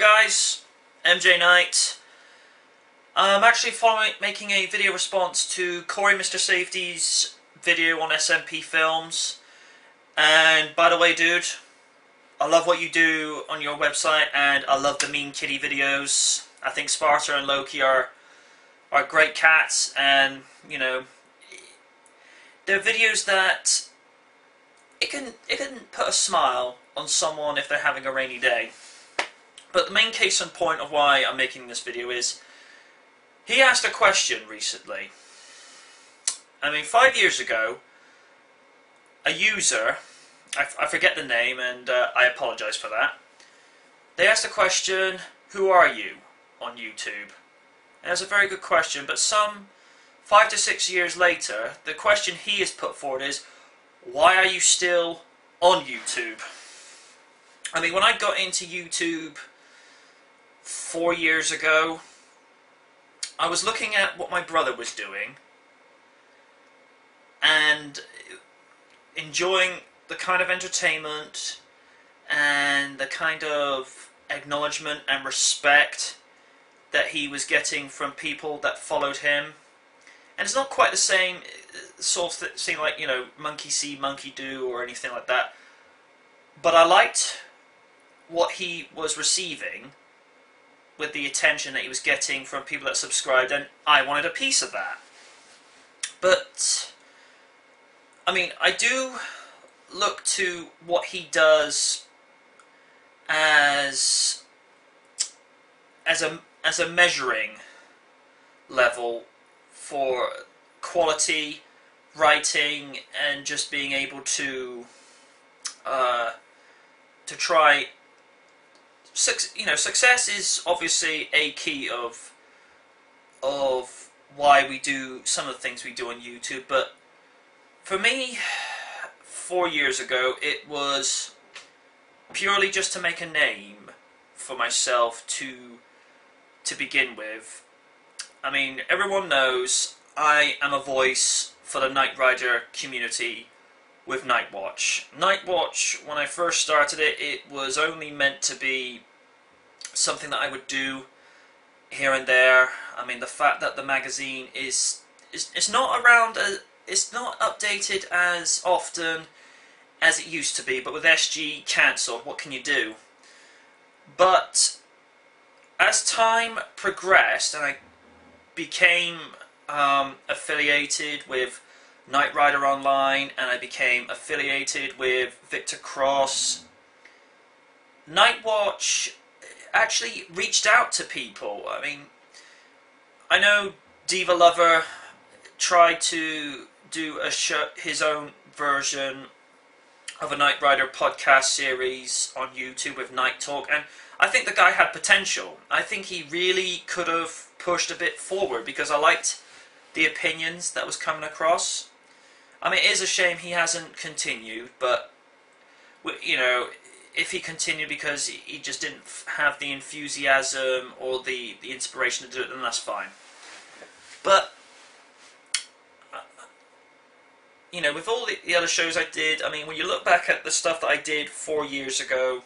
Hi guys, MJ Knight. I'm actually making a video response to Corey Mr. Safety's video on SMP films. And by the way, dude, I love what you do on your website, and I love the Mean Kitty videos. I think Sparta and Loki are great cats, and you know, they're videos that it can put a smile on someone if they're having a rainy day. But the main case in point of why I'm making this video is, he asked a question recently. I mean, 5 years ago, a user, I forget the name, and I apologize for that, they asked the question, who are you, on YouTube? And it's a very good question, but some 5 to 6 years later, the question he has put forward is, why are you still on YouTube? I mean, when I got into YouTube 4 years ago, I was looking at what my brother was doing and enjoying the kind of entertainment and the kind of acknowledgement and respect that he was getting from people that followed him. And it's not quite the same sort of thing like, you know, monkey see, monkey do or anything like that. But I liked what he was receiving with the attention that he was getting from people that subscribed, and I wanted a piece of that. But, I mean, I do look to what he does as a measuring level for quality writing and just being able to try. You know, success is obviously a key of why we do some of the things we do on YouTube, but for me, 4 years ago, it was purely just to make a name for myself to begin with. I mean, everyone knows I am a voice for the Knight Rider community with Nightwatch. Nightwatch, when I first started it, it was only meant to be something that I would do here and there. I mean, the fact that the magazine is not around, it's not updated as often as it used to be, but with SG cancelled, what can you do? But as time progressed and I became affiliated with Knight Rider Online, and I became affiliated with Victor Cross, Nightwatch actually reached out to people. I mean, I know Diva Lover tried to do his own version of a Knight Rider podcast series on YouTube with Night Talk, and I think the guy had potential. I think he really could have pushed a bit forward because I liked the opinions that was coming across. I mean, it is a shame he hasn't continued, but you know, if he continued because he just didn't have the enthusiasm or the inspiration to do it, then that's fine. But you know, with all the other shows I did, I mean, when you look back at the stuff that I did 4 years ago,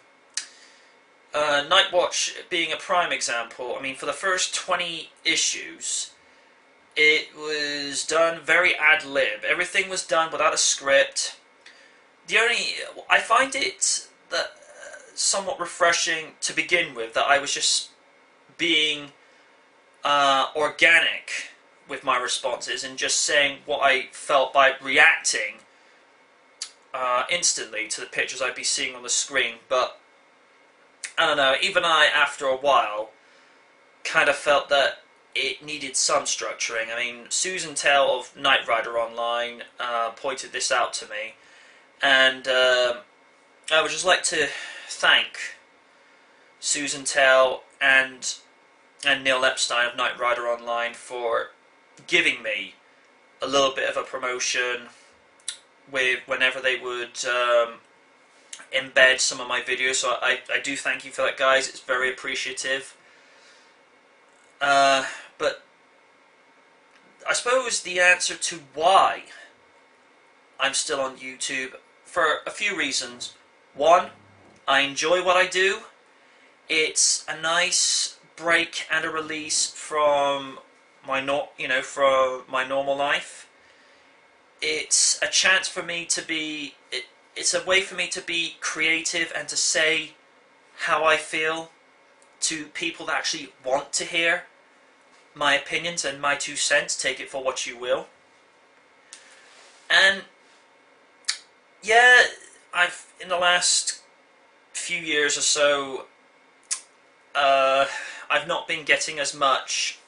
Nightwatch being a prime example, I mean, for the first 20 issues, it was done very ad-lib. Everything was done without a script. I find it that somewhat refreshing to begin with, that I was just being organic with my responses and just saying what I felt by reacting instantly to the pictures I'd be seeing on the screen. But I don't know, even I, after a while, kind of felt that it needed some structuring. I mean, Susan Tell of Knight Rider Online pointed this out to me, and I would just like to thank Susan Tell and Neil Epstein of Knight Rider Online for giving me a little bit of a promotion with whenever they would embed some of my videos. So I do thank you for that, guys. It's very appreciative. But I suppose the answer to why I'm still on YouTube, for a few reasons. One, I enjoy what I do, It's a nice break and a release from from my normal life. It's a chance for me to be. It's a way for me to be creative and to say how I feel to people that actually want to hear my opinions and my 2 cents. Take it for what you will. And yeah, in the last few years or so, I've not been getting as much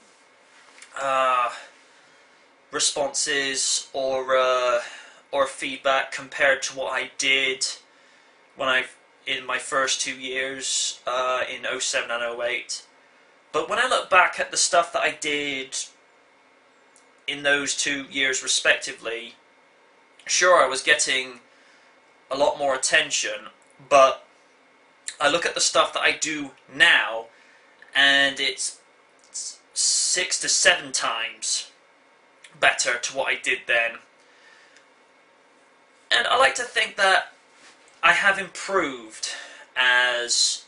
responses or feedback compared to what I did in my first 2 years in '07 and '08. But when I look back at the stuff that I did in those 2 years respectively, sure, I was getting a lot more attention, but I look at the stuff that I do now, and it's 6 to 7 times better to what I did then. And I like to think that I have improved as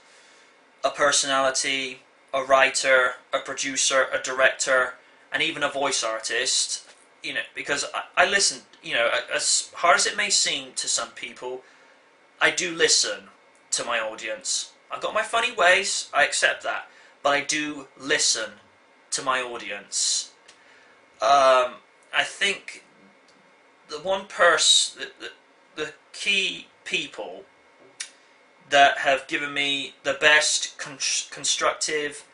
a personality, a writer, a producer, a director, and even a voice artist. Because I listen, as hard as it may seem to some people, I do listen to my audience. I've got my funny ways, I accept that, but I do listen to my audience. I think the the key people that have given me the best constructive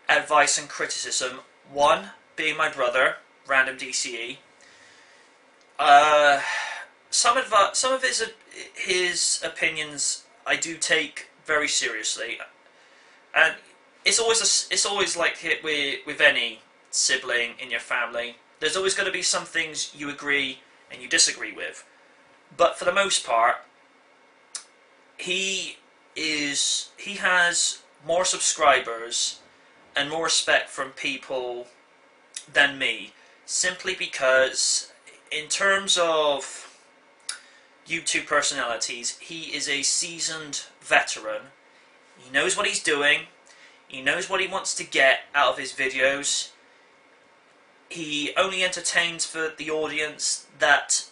advice and criticism, one being my brother, Random DCE. Some of his opinions I do take very seriously, and it's always like it with any sibling in your family. There's always going to be some things you agree and you disagree with, but for the most part, he has more subscribers and more respect from people than me, simply because in terms of YouTube personalities, he is a seasoned veteran. He knows what he's doing. He knows what he wants to get out of his videos. He only entertains for the audience that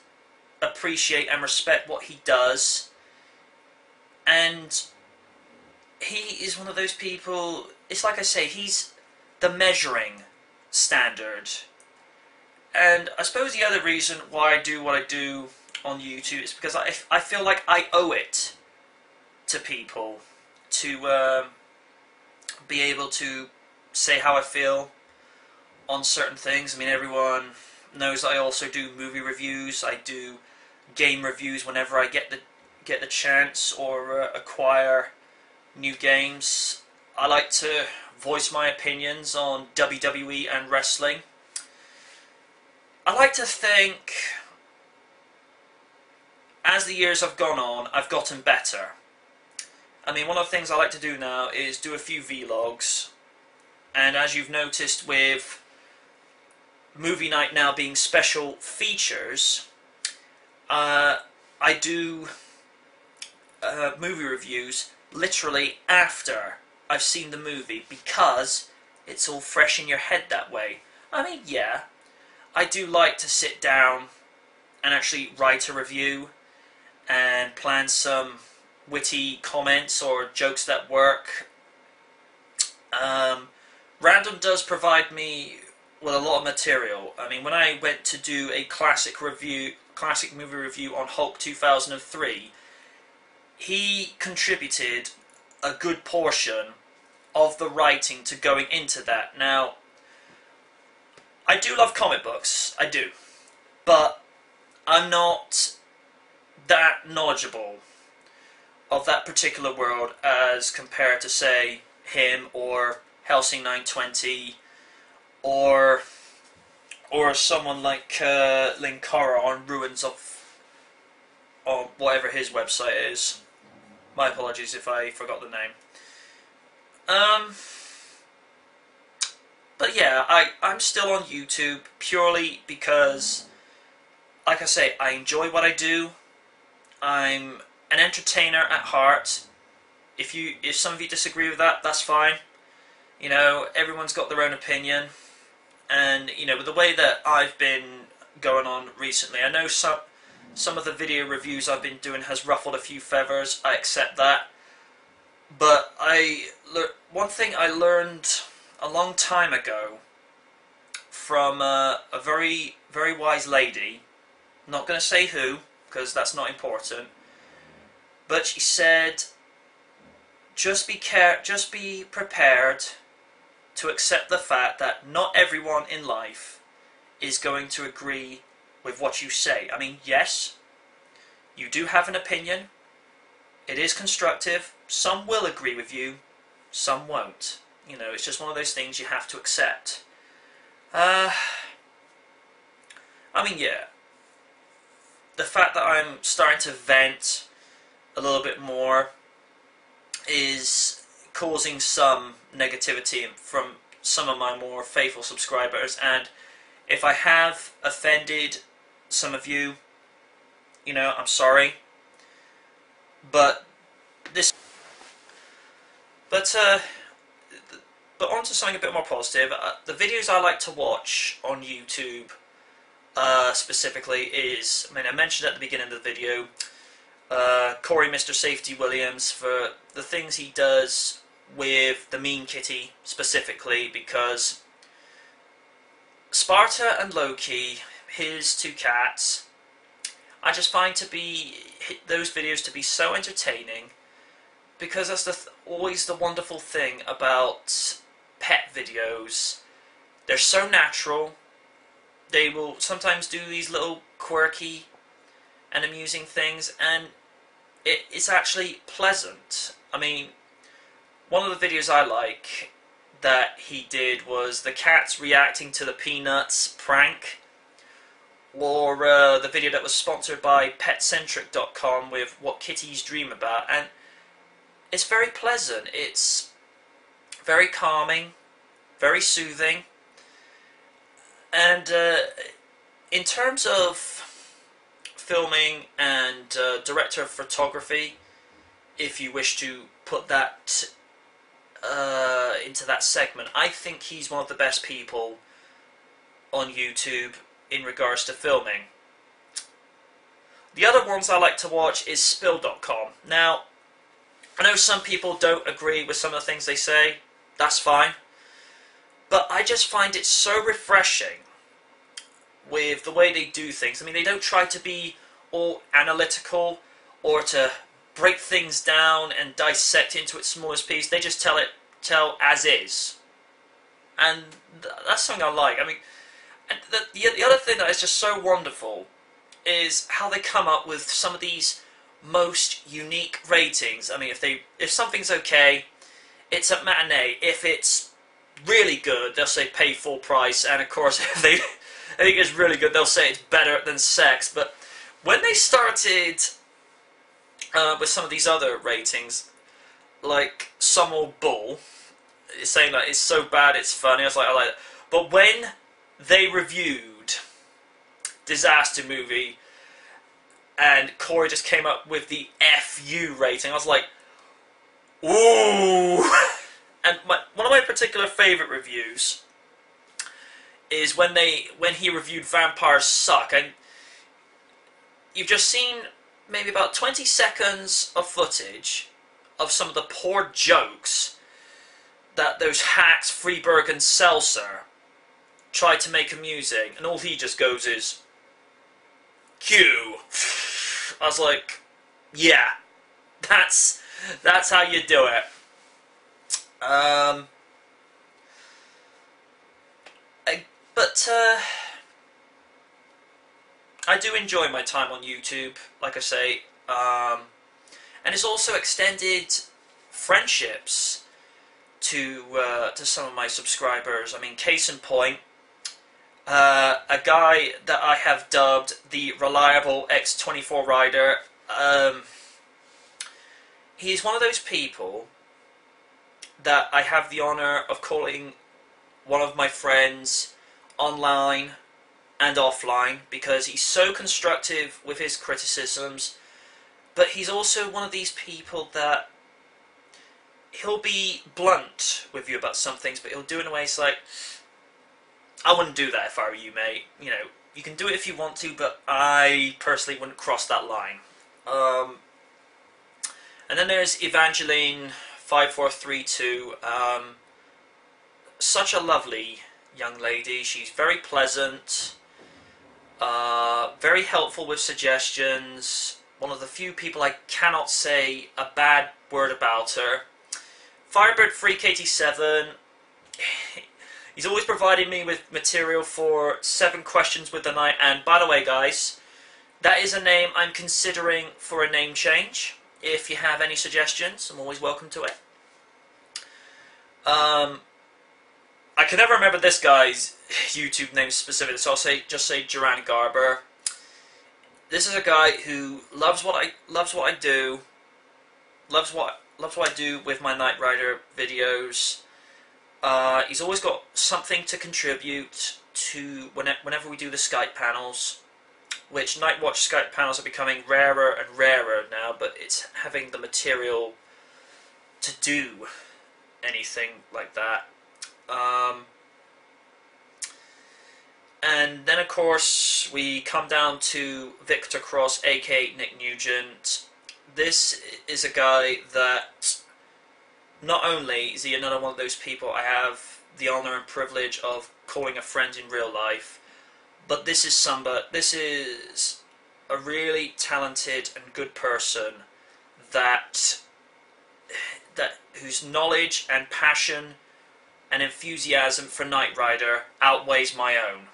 appreciate and respect what he does. And he is one of those people, it's like I say, he's the measuring standard. And I suppose the other reason why I do what I do on YouTube is because I feel like I owe it to people to be able to say how I feel on certain things. I mean, everyone knows that I also do movie reviews. I do game reviews whenever I get the chance or acquire new games. I like to voice my opinions on WWE and wrestling. I like to think, as the years have gone on, I've gotten better. I mean, one of the things I like to do now is do a few vlogs, and as you've noticed with movie night now being special features, I do movie reviews literally after I've seen the movie, because it's all fresh in your head that way. I mean, yeah, I do like to sit down and actually write a review and plan some witty comments or jokes that work. Random does provide me with a lot of material. I mean, when I went to do a classic movie review on Hulk 2003, he contributed a good portion of the writing to going into that. Now, I do love comic books, I do, but I'm not that knowledgeable of that particular world as compared to, say, him or Helsing 920 or someone like Linkara on Ruins of whatever his website is. My apologies if I forgot the name. But yeah, I'm still on YouTube purely because, like I say, I enjoy what I do. I'm an entertainer at heart, if some of you disagree with that, that's fine. You know, everyone's got their own opinion, and you know, with the way that I've been going on recently, I know some of the video reviews I've been doing has ruffled a few feathers. I accept that, but one thing I learned a long time ago from a very, very wise lady. I'm not going to say who, because that's not important. But she said, just be prepared to accept the fact that not everyone in life is going to agree with what you say. I mean, yes, you do have an opinion. It is constructive. Some will agree with you, some won't. You know, it's just one of those things you have to accept. I mean, yeah. The fact that I'm starting to vent a little bit more is causing some negativity from some of my more faithful subscribers, and if I have offended some of you, you know, I'm sorry. But on to something a bit more positive. The videos I like to watch on YouTube specifically is, I mean, I mentioned at the beginning of the video, Corey Mr. Safety Williams, for the things he does with the Mean Kitty specifically, because Sparta and Loki, his two cats, I just find those videos to be so entertaining, because that's always the wonderful thing about pet videos. They're so natural. They will sometimes do these little quirky and amusing things, and it's actually pleasant. I mean, one of the videos I like that he did was the cats reacting to the Peanuts prank, or the video that was sponsored by petcentric.com with What Kitties Dream About, and it's very pleasant. It's very calming, very soothing, and in terms of filming and director of photography, if you wish to put that into that segment, I think he's one of the best people on YouTube in regards to filming. The other ones I like to watch is spill.com. Now, I know some people don't agree with some of the things they say. That's fine. But I just find it so refreshing with the way they do things. I mean, they don't try to be all analytical or to break things down and dissect into its smallest piece. They just tell as is. And that's something I like. I mean, and the other thing that is just so wonderful is how they come up with some of these most unique ratings. I mean, if something's okay, it's a matinee. If it's really good, they'll say pay full price, and of course if they think it's really good, they'll say it's better than sex. But when they started with some of these other ratings, like Some Old Bull, saying that it's so bad it's funny, I was like, I like it. But when they reviewed Disaster Movie and Corey just came up with the FU rating, I was like, ooh. And one of my particular favourite reviews is when he reviewed Vampires Suck, and you've just seen maybe about 20 seconds of footage of some of the poor jokes that those hacks Freeberg and Seltzer tried to make amusing, and all he just goes is Q. I was like, yeah, that's how you do it. But I do enjoy my time on YouTube, like I say, and it's also extended friendships to some of my subscribers. I mean, case in point, a guy that I have dubbed the Reliable X24 Rider. He's one of those people that I have the honour of calling one of my friends online and offline, because he's so constructive with his criticisms, but he's also one of these people that he'll be blunt with you about some things, but he'll do it in a way it's like, I wouldn't do that if I were you, mate. You know, you can do it if you want to, but I personally wouldn't cross that line. And then there's Evangeline5432. Such a lovely young lady. She's very pleasant, very helpful with suggestions. One of the few people I cannot say a bad word about her. Firebird Freak 87. He's always providing me with material for 7 Questions with the Night. And by the way, guys, that is a name I'm considering for a name change. If you have any suggestions, I'm always welcome to it. I can never remember this guy's YouTube name specifically, so I'll just say Duran Garber. This is a guy who loves what I do, loves what I do with my Knight Rider videos. He's always got something to contribute to whenever we do the Skype panels, which Night Watch Skype panels are becoming rarer and rarer now, but it's having the material to do anything like that. And then, of course, we come down to Victor Cross, aka Nick Nugent. This is a guy that not only is he another one of those people I have the honour and privilege of calling a friend in real life, but this is a really talented and good person whose knowledge and passion and enthusiasm for Knight Rider outweighs my own.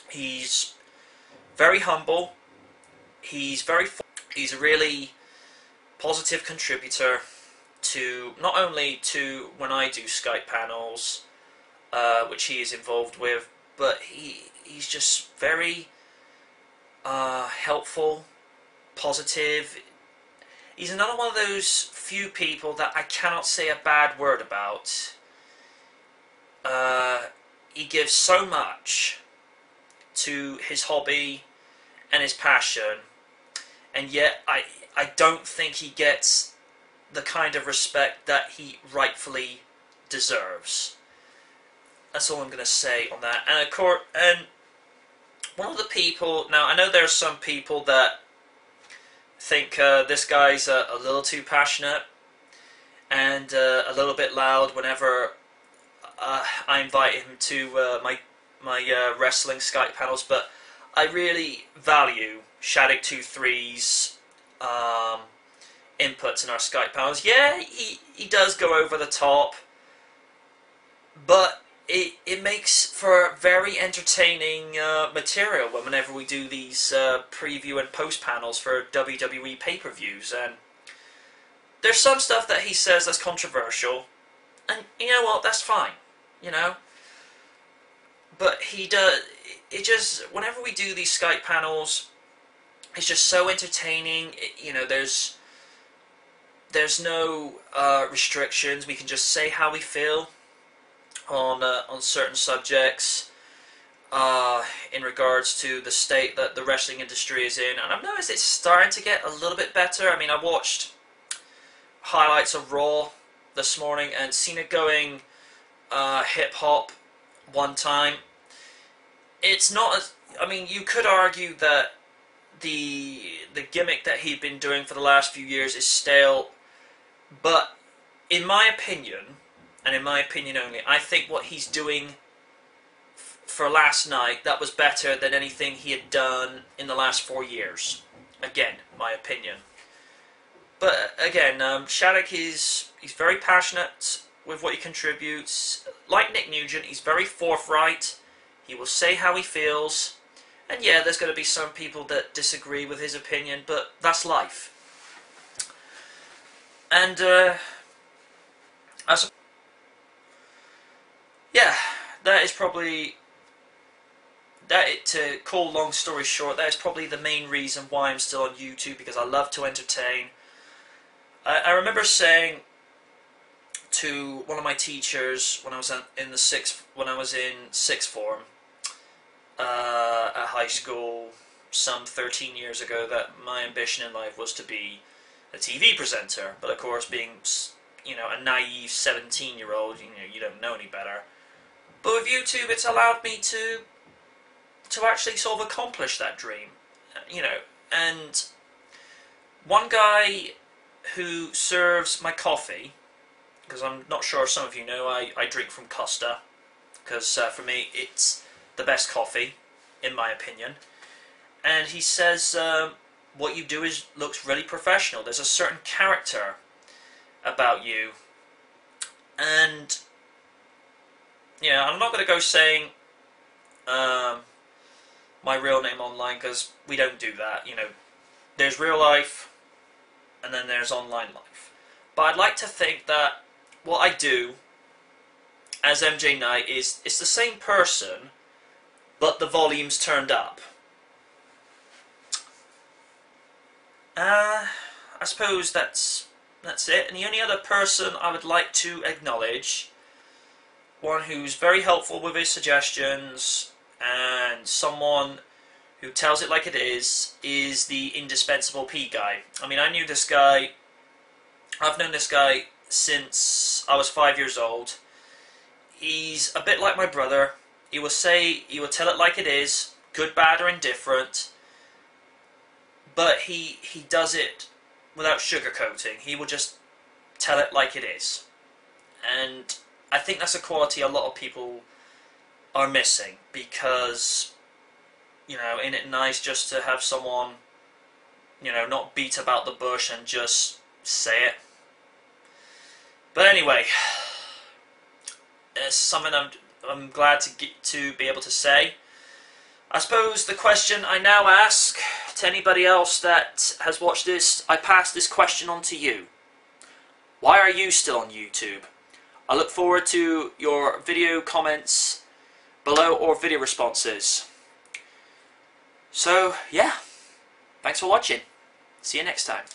He's very humble. He's a really positive contributor to not only to when I do Skype panels, which he is involved with, but he's just very helpful, positive. He's another one of those few people that I cannot say a bad word about. He gives so much to his hobby and his passion, and yet I don't think he gets the kind of respect that he rightfully deserves. That's all I'm going to say on that. And of course, one of the people, now I know there are some people that think this guy's a little too passionate and a little bit loud whenever I invite him to my wrestling Skype panels, but I really value Shattuck23's inputs in our Skype panels. Yeah, he does go over the top, but it makes for very entertaining material whenever we do these preview and post panels for WWE pay-per-views. And there's some stuff that he says that's controversial, and you know what, that's fine, you know. But he does, it just, whenever we do these Skype panels, it's just so entertaining. You know, there's no restrictions. We can just say how we feel on certain subjects in regards to the state that the wrestling industry is in. And I've noticed it's starting to get a little bit better. I mean, I watched highlights of Raw this morning, and Cena going hip-hop one time. It's not as, I mean, you could argue that the gimmick that he'd been doing for the last few years is stale, but in my opinion, and in my opinion only, I think what he's doing for last night, that was better than anything he had done in the last 4 years. Again, my opinion. But again, Shattuck he's very passionate with what he contributes. Like Nick Nugent, he's very forthright. He will say how he feels. And yeah, there's going to be some people that disagree with his opinion, but that's life. And yeah, that is probably, to call long story short, that is probably the main reason why I'm still on YouTube, because I love to entertain. I remember saying to one of my teachers when I was in sixth form at high school some 13 years ago, that my ambition in life was to be a TV presenter. But of course, being you know, a naive 17-year-old. You know, you don't know any better. But with YouTube, it's allowed me to actually sort of accomplish that dream. You know, and one guy who serves my coffee, because I'm not sure if some of you know, I drink from Costa, because for me it's the best coffee, in my opinion. And he says, what you do looks really professional. There's a certain character about you. And yeah, I'm not going to go saying my real name online, because we don't do that. You know, there's real life and then there's online life. But I'd like to think that what I do as MJ Knight is it's the same person, but the volume's turned up. I suppose that's it. And the only other person I would like to acknowledge, one who's very helpful with his suggestions and someone who tells it like it is the indispensable P guy. I mean, I've known this guy since I was 5 years old. He's a bit like my brother. He will tell it like it is, good, bad, or indifferent. But he does it without sugarcoating. He will just tell it like it is. And I think that's a quality a lot of people are missing, because, you know, isn't it nice just to have someone, you know, not beat about the bush and just say it. But anyway, it's something I'm glad to be able to say. I suppose the question I now ask to anybody else that has watched this, I pass this question on to you. Why are you still on YouTube? I look forward to your video comments below or video responses. So, yeah, thanks for watching. See you next time.